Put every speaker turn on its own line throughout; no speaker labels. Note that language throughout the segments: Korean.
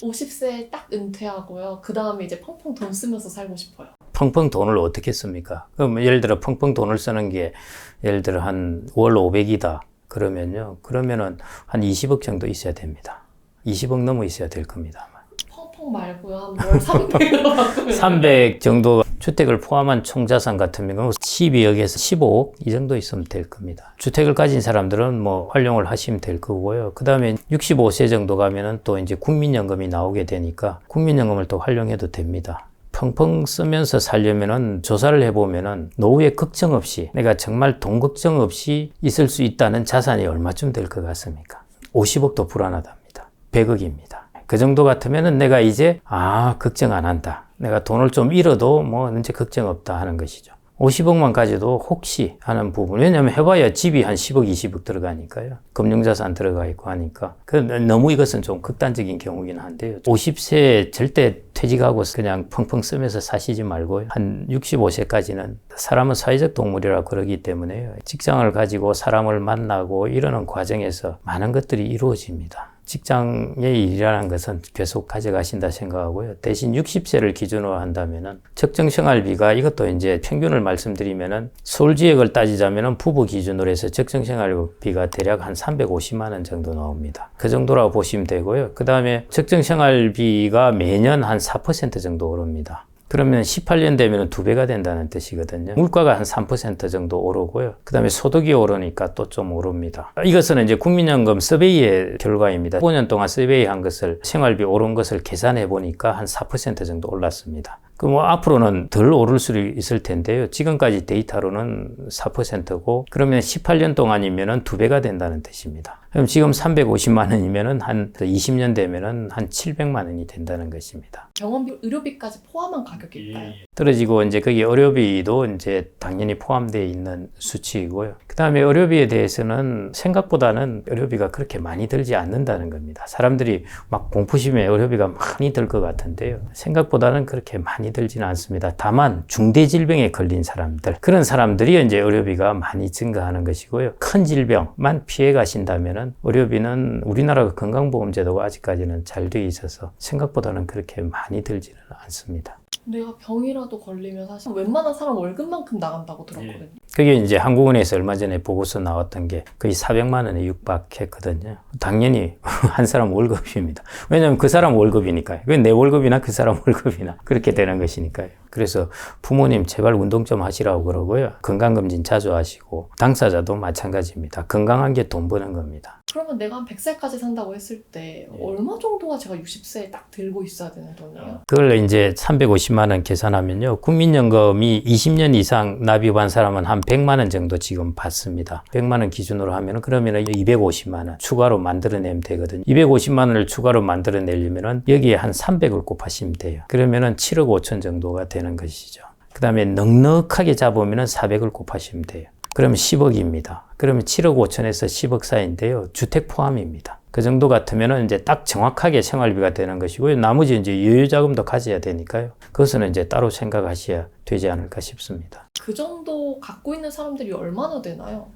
50세에 딱 은퇴하고요. 그 다음에 이제 펑펑 돈 쓰면서 살고 싶어요.
펑펑 돈을 어떻게 씁니까? 그럼 예를 들어 펑펑 돈을 쓰는 게 예를 들어 한 월 500이다. 그러면은 한 20억 정도 있어야 됩니다. 20억 넘어 있어야 될 겁니다.
펑펑 말고요. 한 월 300으로 바꾸면
300 정도 주택을 포함한 총자산 같은 경우는 12억에서 15억 이 정도 있으면 될 겁니다. 주택을 가진 사람들은 뭐 활용을 하시면 될 거고요. 그 다음에 65세 정도 가면은 또 이제 국민연금이 나오게 되니까 국민연금을 또 활용해도 됩니다. 펑펑 쓰면서 살려면은 조사를 해보면은 노후에 걱정 없이 내가 정말 돈 걱정 없이 있을 수 있다는 자산이 얼마쯤 될 것 같습니까? 50억도 불안하답니다. 100억입니다. 그 정도 같으면은 내가 이제 걱정 안 한다. 내가 돈을 좀 잃어도 뭐 이제 걱정 없다 하는 것이죠. 50억만 가져도 혹시 하는 부분. 왜냐하면 해봐야 집이 한 10억, 20억 들어가니까요. 금융자산 들어가 있고 하니까. 너무 이것은 좀 극단적인 경우긴 한데요. 50세에 절대 퇴직하고 그냥 펑펑 쓰면서 사시지 말고요. 한 65세까지는 사람은 사회적 동물이라 그러기 때문에 직장을 가지고 사람을 만나고 이러는 과정에서 많은 것들이 이루어집니다. 직장의 일이라는 것은 계속 가져가신다 생각하고요. 대신 60세를 기준으로 한다면은 적정 생활비가 이것도 이제 평균을 말씀드리면은 서울 지역을 따지자면은 부부 기준으로 해서 적정 생활비가 대략 한 350만 원 정도 나옵니다. 그 정도라고 보시면 되고요. 그 다음에 적정 생활비가 매년 한 4% 정도 오릅니다. 그러면 18년 되면 2배가 된다는 뜻이거든요. 물가가 한 3% 정도 오르고요. 그 다음에 소득이 오르니까 또 좀 오릅니다. 이것은 이제 국민연금 서베이의 결과입니다. 5년 동안 서베이 한 것을 생활비 오른 것을 계산해 보니까 한 4% 정도 올랐습니다. 앞으로는 덜 오를 수 있을 텐데요. 지금까지 데이터로는 4%고, 그러면 18년 동안이면은 2배가 된다는 뜻입니다. 그럼 지금 350만 원이면은 한 20년 되면은 한 700만 원이 된다는 것입니다.
병원비, 의료비까지 포함한 가격일까요?
떨어지고 이제 거기 의료비도 이제 당연히 포함되어 있는 수치이고요. 그 다음에 의료비에 대해서는 생각보다는 의료비가 그렇게 많이 들지 않는다는 겁니다. 사람들이 막 공포심에 의료비가 많이 들 것 같은데요. 생각보다는 그렇게 많이 들지는 않습니다. 다만 중대질병에 걸린 사람들, 그런 사람들이 이제 의료비가 많이 증가하는 것이고요. 큰 질병만 피해 가신다면은 의료비는 우리나라 건강보험제도가 아직까지는 잘 돼 있어서 생각보다는 그렇게 많이 들지는 않습니다.
내가 병이라도 걸리면 사실 웬만한 사람 월급만큼 나간다고 들었거든요.
그게 이제 한국은행에서 얼마 전에 보고서 나왔던 게 거의 400만 원에 육박했거든요. 당연히 한 사람 월급입니다. 왜냐하면 그 사람 월급이니까요. 왜 내 월급이나 그 사람 월급이나 그렇게 되는 것이니까요. 그래서 부모님 제발 운동 좀 하시라고 그러고요. 건강검진 자주 하시고, 당사자도 마찬가지입니다. 건강한 게 돈 버는 겁니다.
그러면 내가 한 100살까지 산다고 했을 때 얼마 정도가 제가 60세에 딱 들고 있어야 되는 돈이에요?
그걸 이제 350만 원 계산하면요. 국민연금이 20년 이상 납입한 사람은 한 100만 원 정도 지금 받습니다. 100만 원 기준으로 하면 그러면 250만 원 추가로 만들어내면 되거든요. 250만 원을 추가로 만들어내려면 여기에 한 300을 곱하시면 돼요. 그러면은 7억 5천 정도가 되는 것이죠. 그 다음에 넉넉하게 잡으면 400을 곱하시면 돼요. 그러면 10억입니다. 그러면 7억 5천에서 10억 사이인데요. 주택 포함입니다. 그 정도 같으면 이제 딱 정확하게 생활비가 되는 것이고요. 나머지 이제 여유자금도 가져야 되니까요. 그것은 이제 따로 생각하셔야 되지 않을까 싶습니다.
그 정도 갖고 있는 사람들이 얼마나 되나요?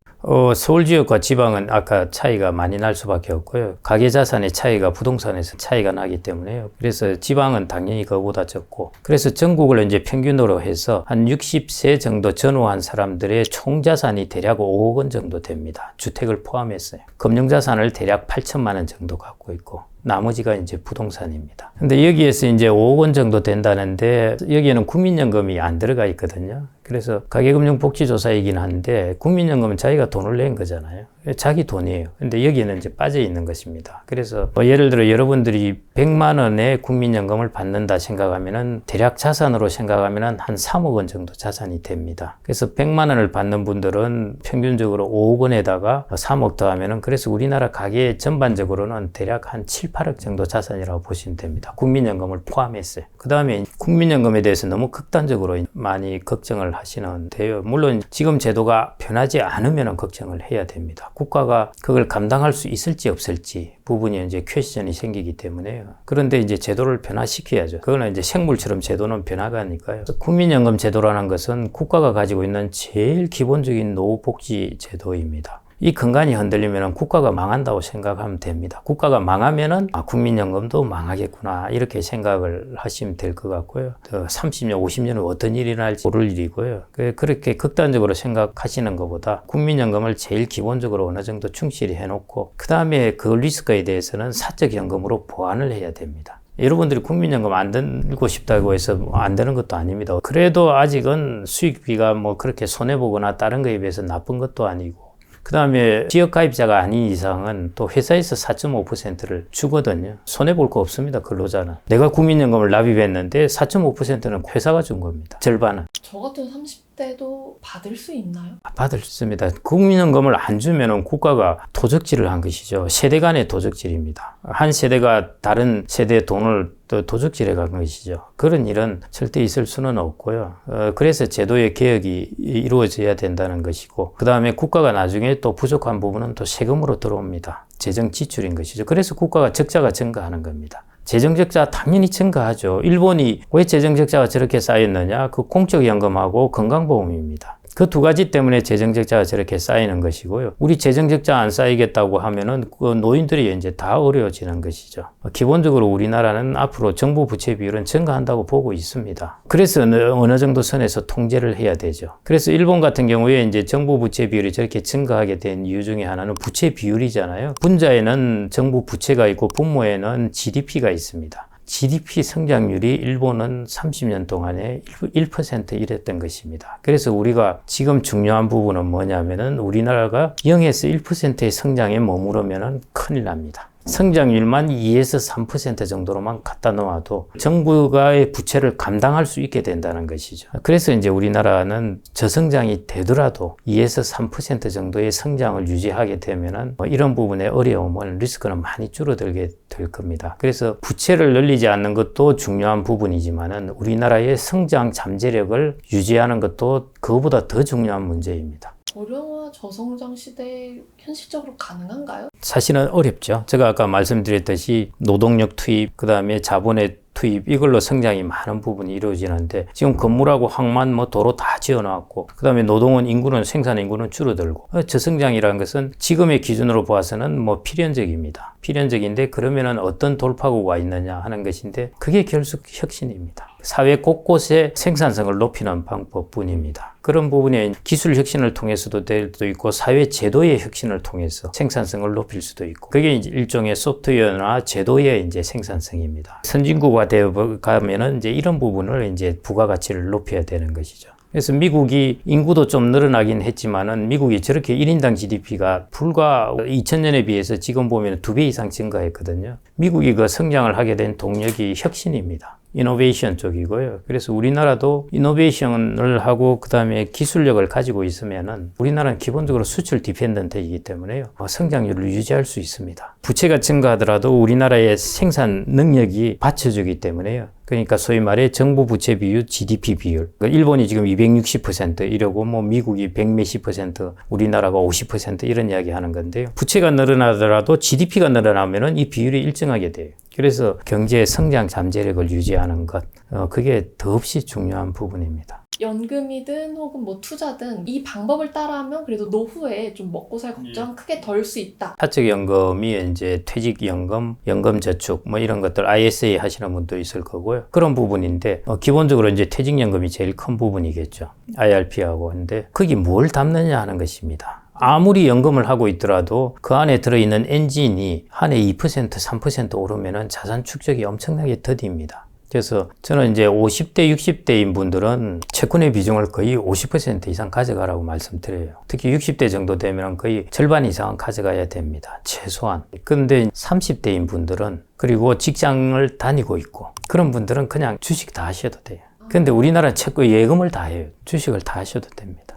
서울 지역과 지방은 아까 차이가 많이 날 수밖에 없고요. 가계자산의 차이가 부동산에서 차이가 나기 때문에요. 그래서 지방은 당연히 그거보다 적고, 그래서 전국을 이제 평균으로 해서 한 60세 정도 전후한 사람들의 총자산이 대략 5억 원 정도 됩니다. 주택을 포함했어요. 금융자산을 대략 8천만 원 정도 갖고 있고, 나머지가 이제 부동산입니다. 근데 여기에서 이제 5억 원 정도 된다는데 여기에는 국민연금이 안 들어가 있거든요. 그래서 가계금융복지조사이긴 한데 국민연금은 자기가 돈을 낸 거잖아요. 자기 돈이에요. 근데 여기에는 이제 빠져 있는 것입니다. 그래서 예를 들어 여러분들이 100만 원의 국민연금을 받는다 생각하면은 대략 자산으로 생각하면은 한 3억 원 정도 자산이 됩니다. 그래서 100만 원을 받는 분들은 평균적으로 5억 원에다가 3억 더하면은, 그래서 우리나라 가계 전반적으로는 대략 한 7, 8억 정도 자산이라고 보시면 됩니다. 국민연금을 포함했어요. 그 다음에 국민연금에 대해서 너무 극단적으로 많이 걱정을 하시는데요. 물론 지금 제도가 변하지 않으면 걱정을 해야 됩니다. 국가가 그걸 감당할 수 있을지 없을지 부분이 이제 퀘스천이 생기기 때문에요. 그런데 이제 제도를 변화시켜야죠. 그거는 이제 생물처럼 제도는 변화가니까요. 국민연금 제도라는 것은 국가가 가지고 있는 제일 기본적인 노후복지 제도입니다. 이 근간이 흔들리면 국가가 망한다고 생각하면 됩니다. 국가가 망하면은 국민연금도 망하겠구나 이렇게 생각을 하시면 될 것 같고요. 30년, 50년은 어떤 일이 날지 모를 일이고요. 그렇게 극단적으로 생각하시는 것보다 국민연금을 제일 기본적으로 어느 정도 충실히 해놓고 그 다음에 그 리스크에 대해서는 사적연금으로 보완을 해야 됩니다. 여러분들이 국민연금 안 들고 싶다고 해서 안 되는 것도 아닙니다. 그래도 아직은 수익비가 뭐 그렇게 손해보거나 다른 거에 비해서 나쁜 것도 아니고 그 다음에 지역가입자가 아닌 이상은 또 회사에서 4.5%를 주거든요. 손해볼 거 없습니다. 근로자는. 내가 국민연금을 납입했는데 4.5%는 회사가 준 겁니다. 절반은.
저 같은 30대도 받을 수 있나요?
받을 수 있습니다. 국민연금을 안 주면 국가가 도적질을 한 것이죠. 세대 간의 도적질입니다. 한 세대가 다른 세대의 돈을 또 도적질해 간 것이죠. 그런 일은 절대 있을 수는 없고요. 그래서 제도의 개혁이 이루어져야 된다는 것이고 그 다음에 국가가 나중에 또 부족한 부분은 또 세금으로 들어옵니다. 재정 지출인 것이죠. 그래서 국가가 적자가 증가하는 겁니다. 재정적자 당연히 증가하죠. 일본이 왜 재정적자가 저렇게 쌓였느냐? 그 공적연금하고 건강보험입니다. 그 두 가지 때문에 재정적자가 저렇게 쌓이는 것이고요. 우리 재정적자 안 쌓이겠다고 하면은 그 노인들이 이제 다 어려워지는 것이죠. 기본적으로 우리나라는 앞으로 정부 부채 비율은 증가한다고 보고 있습니다. 그래서 어느 정도 선에서 통제를 해야 되죠. 그래서 일본 같은 경우에 이제 정부 부채 비율이 저렇게 증가하게 된 이유 중에 하나는 부채 비율이잖아요. 분자에는 정부 부채가 있고 분모에는 GDP가 있습니다. GDP 성장률이 일본은 30년 동안에 1% 이랬던 것입니다. 그래서 우리가 지금 중요한 부분은 뭐냐면은 우리나라가 0에서 1%의 성장에 머무르면은 큰일 납니다. 성장률만 2에서 3% 정도로만 갖다 놓아도 정부가의 부채를 감당할 수 있게 된다는 것이죠. 그래서 이제 우리나라는 저성장이 되더라도 2에서 3% 정도의 성장을 유지하게 되면은 이런 부분의 어려움은 리스크는 많이 줄어들게 될 겁니다. 그래서 부채를 늘리지 않는 것도 중요한 부분이지만은 우리나라의 성장 잠재력을 유지하는 것도 그거보다 더 중요한 문제입니다.
고령화 저성장 시대에 현실적으로 가능한가요?
사실은 어렵죠. 제가 아까 말씀드렸듯이 노동력 투입, 그 다음에 자본의 투입, 이걸로 성장이 많은 부분이 이루어지는데 지금 건물하고 항만 뭐 도로 다 지어놨고 그 다음에 노동은 인구는 생산 인구는 줄어들고 저성장이라는 것은 지금의 기준으로 봐서는 뭐 필연적입니다. 필연적인데 그러면은 어떤 돌파구가 있느냐 하는 것인데 그게 결국 혁신입니다. 사회 곳곳에 생산성을 높이는 방법뿐입니다. 그런 부분에 기술 혁신을 통해서도 될 수도 있고 사회 제도의 혁신을 통해서 생산성을 높일 수도 있고 그게 이제 일종의 소프트웨어나 제도의 이제 생산성입니다. 선진국화 되어 가면은 이제 이런 부분을 이제 부가가치를 높여야 되는 것이죠. 그래서 미국이 인구도 좀 늘어나긴 했지만은 미국이 저렇게 1인당 GDP가 불과 2000년에 비해서 지금 보면 2배 이상 증가했거든요. 미국이 그 성장을 하게 된 동력이 혁신입니다. 이노베이션 쪽이고요. 그래서 우리나라도 이노베이션을 하고 그다음에 기술력을 가지고 있으면은 우리나라는 기본적으로 수출 디펜던트이기 때문에요. 성장률을 유지할 수 있습니다. 부채가 증가하더라도 우리나라의 생산 능력이 받쳐주기 때문에요. 그러니까 소위 말해 정부 부채 비율, GDP 비율. 일본이 지금 260% 이러고 뭐 미국이 100몇십 %, 우리나라가 50% 이런 이야기 하는 건데요. 부채가 늘어나더라도 GDP가 늘어나면은 이 비율이 일정하게 돼요. 그래서 경제의 성장 잠재력을 유지하는 것, 그게 더없이 중요한 부분입니다.
연금이든 혹은 뭐 투자든 이 방법을 따라하면 그래도 노후에 좀 먹고 살 걱정 크게 덜 수 있다.
사적연금이 이제 퇴직연금, 연금저축 뭐 이런 것들 ISA 하시는 분도 있을 거고요. 그런 부분인데 기본적으로 이제 퇴직연금이 제일 큰 부분이겠죠. IRP하고. 근데 거기 뭘 담느냐 하는 것입니다. 아무리 연금을 하고 있더라도 그 안에 들어있는 엔진이 한 해 2%, 3% 오르면은 자산 축적이 엄청나게 더딥니다. 그래서 저는 이제 50대, 60대인 분들은 채권의 비중을 거의 50% 이상 가져가라고 말씀드려요. 특히 60대 정도 되면 거의 절반 이상은 가져가야 됩니다. 최소한. 그런데 30대인 분들은 그리고 직장을 다니고 있고 그런 분들은 그냥 주식 다 하셔도 돼요. 근데 우리나라는 채권 예금을 다 해요. 주식을 다 하셔도 됩니다.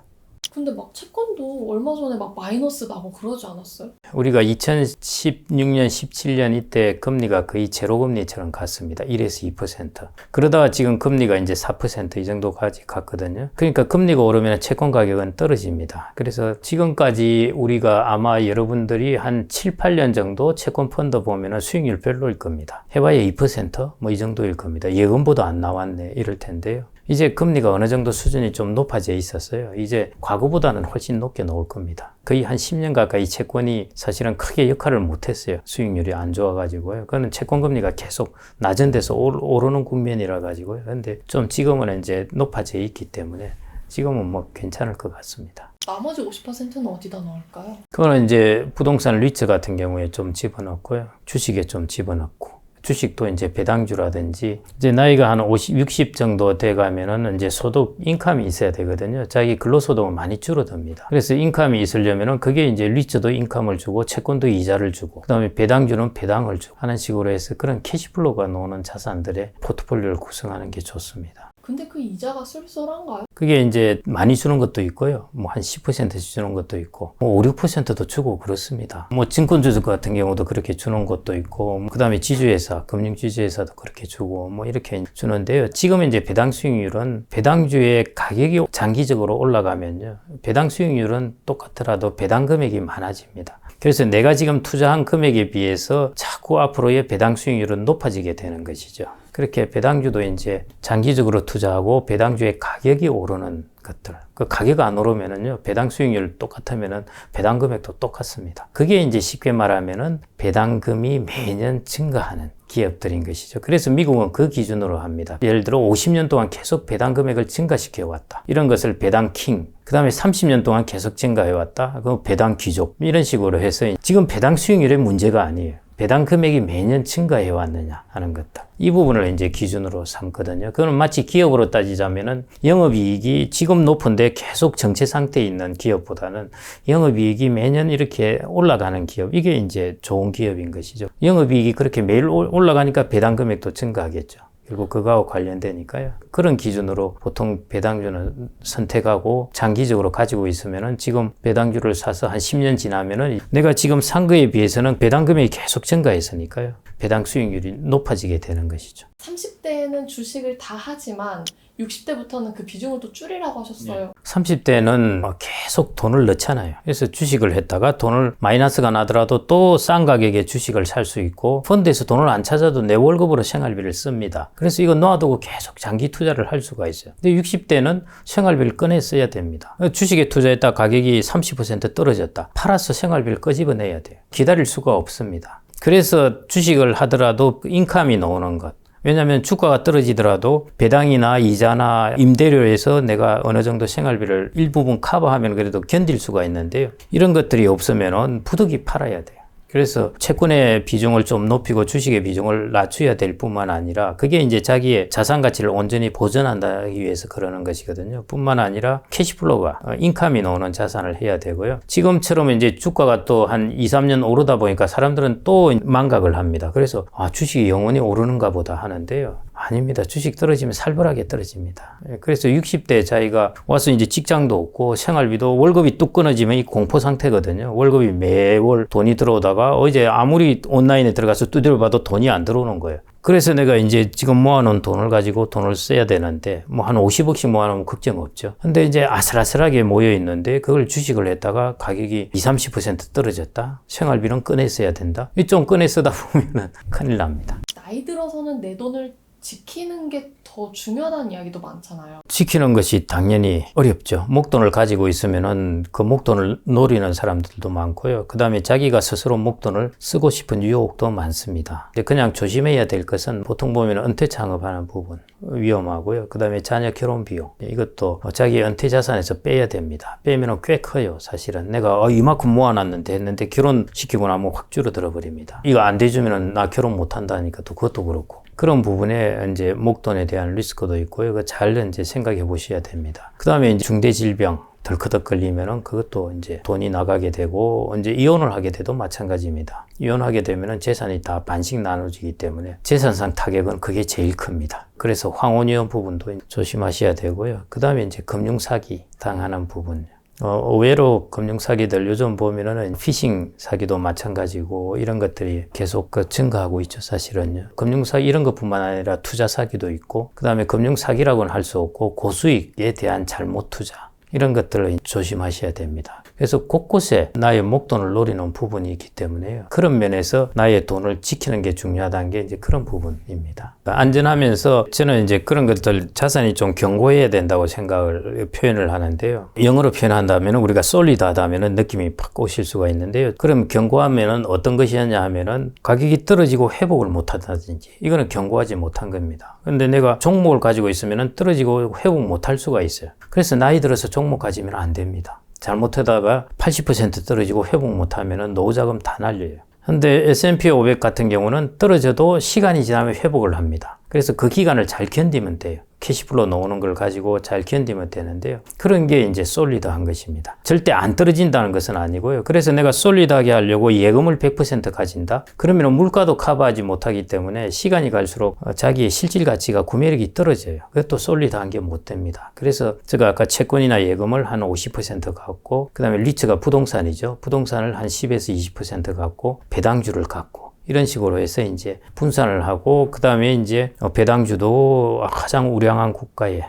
근데 막 채권도 얼마 전에 막 마이너스 나고 그러지 않았어요?
우리가 2016년, 17년 이때 금리가 거의 제로금리처럼 갔습니다. 1에서 2%. 그러다가 지금 금리가 이제 4% 이 정도까지 갔거든요. 그러니까 금리가 오르면 채권 가격은 떨어집니다. 그래서 지금까지 우리가 아마 여러분들이 한 7, 8년 정도 채권 펀드 보면 수익률 별로일 겁니다. 해봐야 2%? 뭐 이 정도일 겁니다. 예금보다 안 나왔네. 이럴 텐데요. 이제 금리가 어느 정도 수준이 좀 높아져 있었어요. 이제 과거보다는 훨씬 높게 나올 겁니다. 거의 한 10년 가까이 채권이 사실은 크게 역할을 못했어요. 수익률이 안 좋아가지고요. 그거는 채권금리가 계속 낮은 데서 오르는 국면이라 가지고요. 근데 좀 지금은 이제 높아져 있기 때문에 지금은 뭐 괜찮을 것 같습니다.
나머지 50%는 어디다 넣을까요?
그거는 이제 부동산 리츠 같은 경우에 좀 집어넣고요. 주식에 좀 집어넣고. 주식도 이제 배당주라든지 이제 나이가 한 50, 60 정도 돼 가면은 이제 소득 인컴이 있어야 되거든요. 자기 근로소득은 많이 줄어듭니다. 그래서 인컴이 있으려면은 그게 이제 리츠도 인컴을 주고 채권도 이자를 주고 그다음에 배당주는 배당을 주고 하는 식으로 해서 그런 캐시플로우가 나오는 자산들의 포트폴리오를 구성하는 게 좋습니다.
근데 그 이자가 쏠쏠한가요?
그게 이제 많이 주는 것도 있고요. 뭐 한 10% 주는 것도 있고, 뭐 5, 6%도 주고 그렇습니다. 뭐 증권주주 같은 경우도 그렇게 주는 것도 있고, 그 다음에 지주회사, 금융지주회사도 그렇게 주고, 뭐 이렇게 주는데요. 지금 이제 배당 수익률은 배당주의 가격이 장기적으로 올라가면요. 배당 수익률은 똑같더라도 배당 금액이 많아집니다. 그래서 내가 지금 투자한 금액에 비해서 자꾸 앞으로의 배당 수익률은 높아지게 되는 것이죠. 그렇게 배당주도 이제 장기적으로 투자하고 배당주의 가격이 오르는 것들. 그 가격 안 오르면은요, 배당 수익률 똑같으면은 배당 금액도 똑같습니다. 그게 이제 쉽게 말하면은 배당금이 매년 증가하는 기업들인 것이죠. 그래서 미국은 그 기준으로 합니다. 예를 들어 50년 동안 계속 배당 금액을 증가시켜 왔다. 이런 것을 배당 킹. 그 다음에 30년 동안 계속 증가해 왔다. 그 배당 귀족. 이런 식으로 해서 지금 배당 수익률의 문제가 아니에요. 배당 금액이 매년 증가해 왔느냐 하는 것들. 이 부분을 이제 기준으로 삼거든요. 그거는 마치 기업으로 따지자면은 영업이익이 지금 높은데 계속 정체 상태에 있는 기업보다는 영업이익이 매년 이렇게 올라가는 기업. 이게 이제 좋은 기업인 것이죠. 영업이익이 그렇게 매일 올라가니까 배당 금액도 증가하겠죠. 결국 그거하고 관련되니까요. 그런 기준으로 보통 배당주는 선택하고 장기적으로 가지고 있으면은 지금 배당주를 사서 한 10년 지나면은 내가 지금 산 거에 비해서는 배당 금액이 계속 증가했으니까요. 배당 수익률이 높아지게 되는 것이죠.
30대에는 주식을 다 하지만 60대부터는 그 비중을 또 줄이라고 하셨어요.
30대는 계속 돈을 넣잖아요. 그래서 주식을 했다가 돈을 마이너스가 나더라도 또 싼 가격에 주식을 살 수 있고 펀드에서 돈을 안 찾아도 내 월급으로 생활비를 씁니다. 그래서 이거 놔두고 계속 장기 투자를 할 수가 있어요. 근데 60대는 생활비를 꺼내 써야 됩니다. 주식에 투자했다 가격이 30% 떨어졌다. 팔아서 생활비를 끄집어내야 돼요. 기다릴 수가 없습니다. 그래서 주식을 하더라도 인컴이 나오는 것. 왜냐하면 주가가 떨어지더라도 배당이나 이자나 임대료에서 내가 어느 정도 생활비를 일부분 커버하면 그래도 견딜 수가 있는데요. 이런 것들이 없으면 부득이 팔아야 돼요. 그래서 채권의 비중을 좀 높이고 주식의 비중을 낮춰야 될 뿐만 아니라 그게 이제 자기의 자산 가치를 온전히 보존한다기 위해서 그러는 것이거든요. 뿐만 아니라 캐시플로우가 인컴이 나오는 자산을 해야 되고요. 지금처럼 이제 주가가 또 한 2, 3년 오르다 보니까 사람들은 또 망각을 합니다. 그래서 주식이 영원히 오르는가 보다 하는데요. 아닙니다. 주식 떨어지면 살벌하게 떨어집니다. 그래서 60대 자기가 와서 이제 직장도 없고 생활비도 월급이 뚝 끊어지면 이 공포 상태거든요. 월급이 매월 돈이 들어오다가 이제 아무리 온라인에 들어가서 두드려봐도 돈이 안 들어오는 거예요. 그래서 내가 이제 지금 모아놓은 돈을 가지고 돈을 써야 되는데 뭐 한 50억씩 모아놓으면 걱정 없죠. 근데 이제 아슬아슬하게 모여 있는데 그걸 주식을 했다가 가격이 20, 30% 떨어졌다. 생활비는 꺼내 써야 된다. 좀 꺼내 쓰다 보면은 큰일 납니다.
나이 들어서는 내 돈을 지키는 게 더 중요하다는 이야기도 많잖아요.
지키는 것이 당연히 어렵죠. 목돈을 가지고 있으면은 그 목돈을 노리는 사람들도 많고요. 그 다음에 자기가 스스로 목돈을 쓰고 싶은 유혹도 많습니다. 근데 그냥 조심해야 될 것은 보통 보면 은퇴 창업하는 부분 위험하고요. 그 다음에 자녀 결혼 비용 이것도 자기 은퇴 자산에서 빼야 됩니다. 빼면은 꽤 커요. 사실은 내가 이만큼 모아놨는데 했는데 결혼시키고 나면 확 줄어들어 버립니다. 이거 안 돼주면은 나 결혼 못 한다니까 또 그것도 그렇고. 그런 부분에 이제 목돈에 대한 리스크도 있고요. 그 잘 이제 생각해 보셔야 됩니다. 그 다음에 이제 중대 질병 덜커덕 걸리면은 그것도 이제 돈이 나가게 되고 이제 이혼을 하게 돼도 마찬가지입니다. 이혼하게 되면은 재산이 다 반씩 나눠지기 때문에 재산상 타격은 그게 제일 큽니다. 그래서 황혼이혼 부분도 조심하셔야 되고요. 그 다음에 이제 금융사기 당하는 부분. 의외로 금융사기들 요즘 보면은 피싱 사기도 마찬가지고 이런 것들이 계속 증가하고 있죠, 사실은요. 금융사기 이런 것뿐만 아니라 투자 사기도 있고, 그 다음에 금융사기라고는 할 수 없고 고수익에 대한 잘못 투자. 이런 것들을 조심하셔야 됩니다. 그래서 곳곳에 나의 목돈을 노리는 부분이 있기 때문에요. 그런 면에서 나의 돈을 지키는 게 중요하다는 게 이제 그런 부분입니다. 안전하면서 저는 이제 그런 것들 자산이 좀 견고해야 된다고 생각을 표현을 하는데요. 영어로 표현한다면 우리가 솔리드하다면 느낌이 팍 오실 수가 있는데요. 그럼 견고하면은 어떤 것이었냐 하면은 가격이 떨어지고 회복을 못 한다든지 이거는 견고하지 못한 겁니다. 근데 내가 종목을 가지고 있으면은 떨어지고 회복 못 할 수가 있어요. 그래서 나이 들어서 종목 가지면 안 됩니다. 잘못하다가 80% 떨어지고 회복 못하면 노후자금 다 날려요. 근데 S&P 500 같은 경우는 떨어져도 시간이 지나면 회복을 합니다. 그래서 그 기간을 잘 견디면 돼요. 캐시플로 나오는 걸 가지고 잘 견디면 되는데요. 그런 게 이제 솔리드한 것입니다. 절대 안 떨어진다는 것은 아니고요. 그래서 내가 솔리드하게 하려고 예금을 100% 가진다? 그러면 물가도 커버하지 못하기 때문에 시간이 갈수록 자기의 실질 가치가 구매력이 떨어져요. 그것도 솔리드한 게 못 됩니다. 그래서 제가 아까 채권이나 예금을 한 50% 갖고 그 다음에 리츠가 부동산이죠. 부동산을 한 10에서 20% 갖고 배당주를 갖고 이런 식으로 해서 이제 분산을 하고 그 다음에 이제 배당주도 가장 우량한 국가에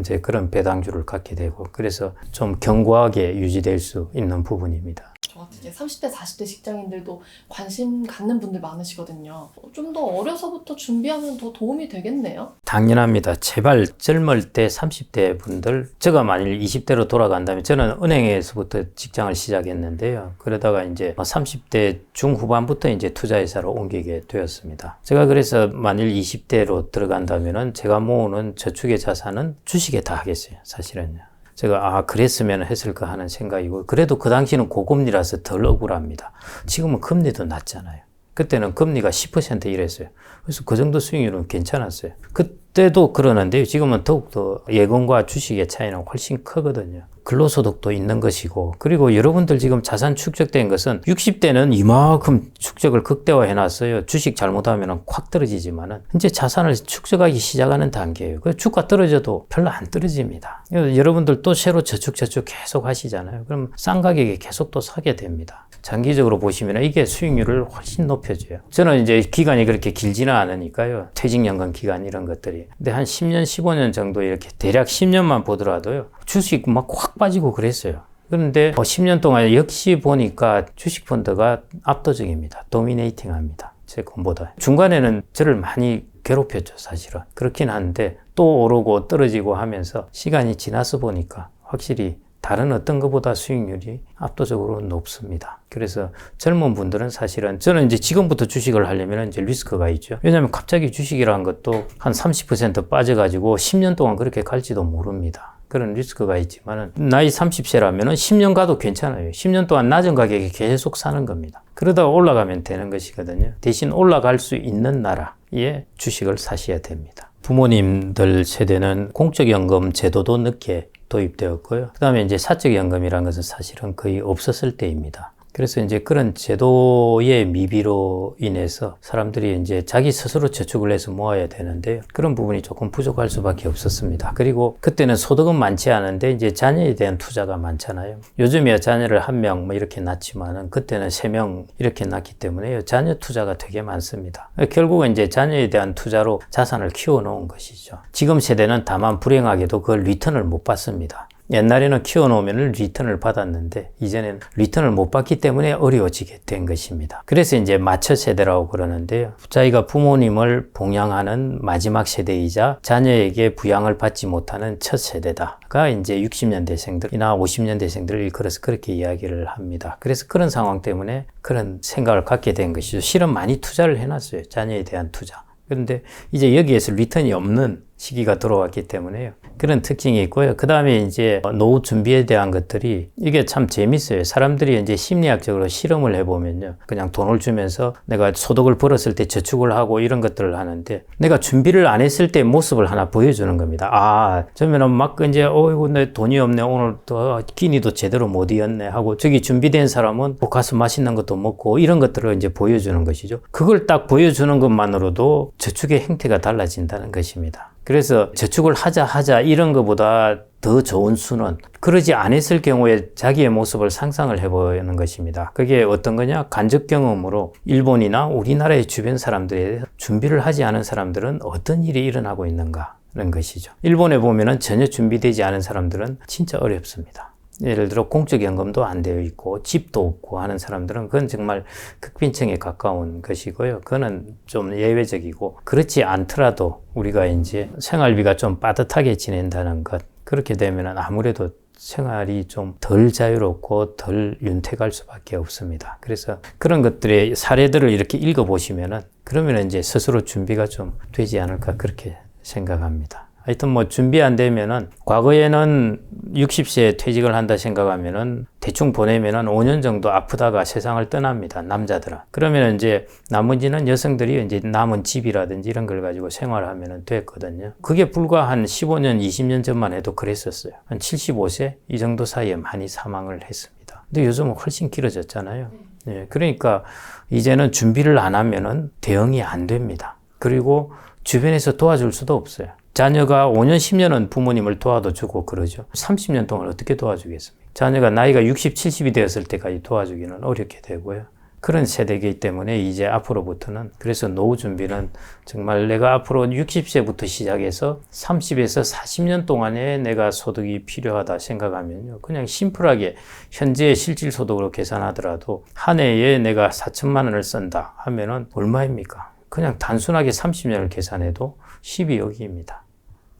이제 그런 배당주를 갖게 되고 그래서 좀 견고하게 유지될 수 있는 부분입니다.
저 같은 이제 30대, 40대 직장인들도 관심 갖는 분들 많으시거든요. 좀 더 어려서부터 준비하면 더 도움이 되겠네요.
당연합니다. 제발 젊을 때 30대 분들, 제가 만일 20대로 돌아간다면 저는 은행에서부터 직장을 시작했는데요. 그러다가 이제 30대 중후반부터 이제 투자회사로 옮기게 되었습니다. 제가 그래서 만일 20대로 들어간다면은 제가 모으는 저축의 자산은 주식에 다 하겠어요. 사실은요. 제가 그랬으면 했을까 하는 생각이고 그래도 그 당시는 고금리라서 덜 억울합니다. 지금은 금리도 낮잖아요. 그때는 금리가 10% 이랬어요. 그래서 그 정도 수익률은 괜찮았어요. 그때도 그러는데요. 지금은 더욱더 예금과 주식의 차이는 훨씬 크거든요. 근로소득도 있는 것이고 그리고 여러분들 지금 자산 축적된 것은 60대는 이만큼 축적을 극대화해놨어요. 주식 잘못하면 확 떨어지지만은 이제 자산을 축적하기 시작하는 단계예요. 그 주가 떨어져도 별로 안 떨어집니다. 여러분들 또 새로 저축 계속 하시잖아요. 그럼 싼 가격에 계속 또 사게 됩니다. 장기적으로 보시면 이게 수익률을 훨씬 높여줘요. 저는 이제 기간이 그렇게 길지는 않으니까요. 퇴직연금 기간 이런 것들이. 근데 한 10년, 15년 정도 이렇게 대략 10년만 보더라도요. 주식 막 확 빠지고 그랬어요. 그런데 10년 동안 역시 보니까 주식 펀드가 압도적입니다. 도미네이팅 합니다. 제 것보다. 중간에는 저를 많이 괴롭혔죠, 사실은. 그렇긴 한데 또 오르고 떨어지고 하면서 시간이 지나서 보니까 확실히 다른 어떤 것보다 수익률이 압도적으로 높습니다. 그래서 젊은 분들은 사실은 저는 이제 지금부터 주식을 하려면 이제 리스크가 있죠. 왜냐하면 갑자기 주식이라는 것도 한 30% 빠져가지고 10년 동안 그렇게 갈지도 모릅니다. 그런 리스크가 있지만은 나이 30세라면은 10년 가도 괜찮아요. 10년 동안 낮은 가격에 계속 사는 겁니다. 그러다가 올라가면 되는 것이거든요. 대신 올라갈 수 있는 나라에 주식을 사셔야 됩니다. 부모님들 세대는 공적연금 제도도 늦게 도입되었고요. 그 다음에 이제 사적연금이라는 것은 사실은 거의 없었을 때입니다. 그래서 이제 그런 제도의 미비로 인해서 사람들이 이제 자기 스스로 저축을 해서 모아야 되는데요. 그런 부분이 조금 부족할 수밖에 없었습니다. 그리고 그때는 소득은 많지 않은데 이제 자녀에 대한 투자가 많잖아요. 요즘이야 자녀를 1명 뭐 이렇게 낳지만은 그때는 3명 이렇게 낳기 때문에요. 자녀 투자가 되게 많습니다. 결국은 이제 자녀에 대한 투자로 자산을 키워놓은 것이죠. 지금 세대는 다만 불행하게도 그걸 리턴을 못 받습니다. 옛날에는 키워놓으면 리턴을 받았는데 이제는 리턴을 못 받기 때문에 어려워지게 된 것입니다. 그래서 이제 마처 세대라고 그러는데요. 자기가 부모님을 봉양하는 마지막 세대이자 자녀에게 부양을 받지 못하는 첫 세대다가 이제 60년대생들이나 50년대생들을 일컬어서 그렇게 이야기를 합니다. 그래서 그런 상황 때문에 그런 생각을 갖게 된 것이죠. 실은 많이 투자를 해놨어요. 자녀에 대한 투자. 그런데 이제 여기에서 리턴이 없는 시기가 들어왔기 때문에요. 그런 특징이 있고요. 그 다음에 이제 노후 준비에 대한 것들이 이게 참 재밌어요. 사람들이 이제 심리학적으로 실험을 해보면요. 그냥 돈을 주면서 내가 소득을 벌었을 때 저축을 하고 이런 것들을 하는데 내가 준비를 안 했을 때 모습을 하나 보여주는 겁니다. 저면은 막 이제 어이구 내 돈이 없네. 오늘 또 끼니도 제대로 못 이었네 하고 저기 준비된 사람은 뭐 가서 맛있는 것도 먹고 이런 것들을 이제 보여주는 것이죠. 그걸 딱 보여주는 것만으로도 저축의 행태가 달라진다는 것입니다. 그래서 저축을 하자 이런 것보다 더 좋은 수는 그러지 않았을 경우에 자기의 모습을 상상을 해보는 것입니다. 그게 어떤 거냐? 간접 경험으로 일본이나 우리나라의 주변 사람들에 준비를 하지 않은 사람들은 어떤 일이 일어나고 있는가 하는 것이죠. 일본에 보면은 전혀 준비되지 않은 사람들은 진짜 어렵습니다. 예를 들어 공적연금도 안 되어 있고 집도 없고 하는 사람들은 그건 정말 극빈층에 가까운 것이고요. 그거는 좀 예외적이고, 그렇지 않더라도 우리가 이제 생활비가 좀 빠듯하게 지낸다는 것, 그렇게 되면 아무래도 생활이 좀 덜 자유롭고 덜 윤택할 수밖에 없습니다. 그래서 그런 것들의 사례들을 이렇게 읽어보시면은 그러면 이제 스스로 준비가 좀 되지 않을까 그렇게 생각합니다. 하여튼 뭐 준비 안 되면은, 과거에는 60세에 퇴직을 한다 생각하면은 대충 보내면은 5년 정도 아프다가 세상을 떠납니다. 남자들은. 그러면 이제 나머지는 여성들이 이제 남은 집이라든지 이런 걸 가지고 생활하면 됐거든요. 그게 불과 한 15년, 20년 전만 해도 그랬었어요. 한 75세 이 정도 사이에 많이 사망을 했습니다. 근데 요즘은 훨씬 길어졌잖아요. 예, 그러니까 이제는 준비를 안 하면은 대응이 안 됩니다. 그리고 주변에서 도와줄 수도 없어요. 자녀가 5년, 10년은 부모님을 도와도 주고 그러죠. 30년 동안 어떻게 도와주겠습니까? 자녀가 나이가 60, 70이 되었을 때까지 도와주기는 어렵게 되고요. 그런 세대이기 때문에 이제 앞으로부터는, 그래서 노후 준비는 정말 내가 앞으로 60세부터 시작해서 30에서 40년 동안에 내가 소득이 필요하다 생각하면요. 그냥 심플하게 현재의 실질 소득으로 계산하더라도 한 해에 내가 4천만 원을 쓴다 하면은 얼마입니까? 그냥 단순하게 30년을 계산해도 12억입니다.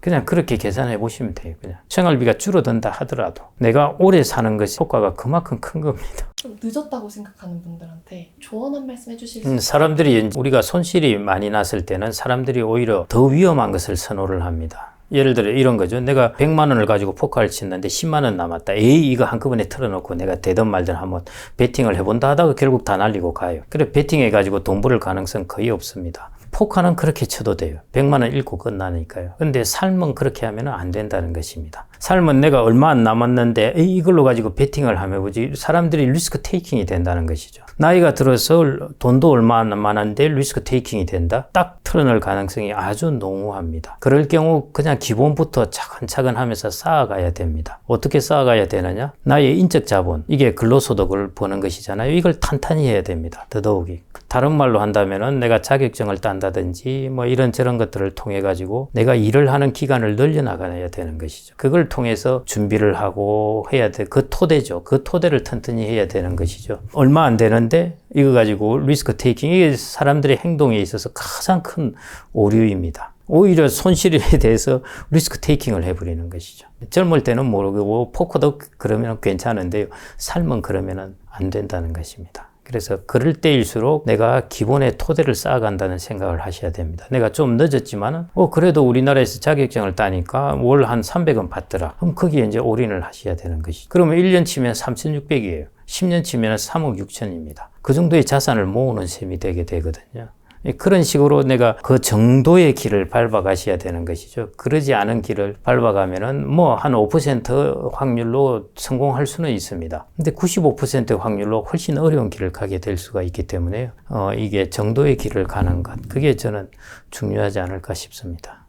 그냥 그렇게 계산해 보시면 돼요. 그냥 생활비가 줄어든다 하더라도 내가 오래 사는 것이 효과가 그만큼 큰 겁니다.
좀 늦었다고 생각하는 분들한테 조언 한 말씀 해주실 수 있어요?
사람들이, 우리가 손실이 많이 났을 때는 사람들이 오히려 더 위험한 것을 선호를 합니다. 예를 들어 이런 거죠. 내가 100만 원을 가지고 포카를 치는데 10만 원 남았다. 에이, 이거 한꺼번에 털어놓고 내가 되든 말든 한번 베팅을 해본다 하다가 결국 다 날리고 가요. 그래, 베팅해가지고 돈 벌을 가능성 거의 없습니다. 포카는 그렇게 쳐도 돼요. 100만 원 잃고 끝나니까요. 근데 삶은 그렇게 하면 안 된다는 것입니다. 삶은 내가 얼마 안 남았는데 이걸로 가지고 베팅을 하면 뭐지? 사람들이 리스크 테이킹이 된다는 것이죠. 나이가 들어서 돈도 얼마 안 많은데 리스크 테이킹이 된다? 딱 털어낼 가능성이 아주 농후합니다. 그럴 경우 그냥 기본부터 차근차근 하면서 쌓아가야 됩니다. 어떻게 쌓아가야 되느냐? 나의 인적 자본, 이게 근로소득을 버는 것이잖아요. 이걸 탄탄히 해야 됩니다. 더더욱이. 다른 말로 한다면은 내가 자격증을 딴다든지 뭐 이런저런 것들을 통해 가지고 내가 일을 하는 기간을 늘려나가야 되는 것이죠. 그걸 통해서 준비를 하고 해야 돼. 그 토대죠. 그 토대를 튼튼히 해야 되는 것이죠. 얼마 안 되는데 이거 가지고 리스크 테이킹, 이게 사람들의 행동에 있어서 가장 큰 오류입니다. 오히려 손실에 대해서 리스크 테이킹을 해버리는 것이죠. 젊을 때는 모르고 포커도 그러면 괜찮은데요. 삶은 그러면 안 된다는 것입니다. 그래서 그럴 때일수록 내가 기본의 토대를 쌓아간다는 생각을 하셔야 됩니다. 내가 좀 늦었지만은, 그래도 우리나라에서 자격증을 따니까 월 한 300원 받더라. 그럼 거기에 이제 올인을 하셔야 되는 것이죠. 그러면 1년 치면 3,600이에요. 10년 치면 3억 6천입니다. 그 정도의 자산을 모으는 셈이 되게 되거든요. 그런 식으로 내가 그 정도의 길을 밟아가셔야 되는 것이죠. 그러지 않은 길을 밟아가면은 뭐 한 5% 확률로 성공할 수는 있습니다. 근데 95% 확률로 훨씬 어려운 길을 가게 될 수가 있기 때문에 이게 정도의 길을 가는 것, 그게 저는 중요하지 않을까 싶습니다.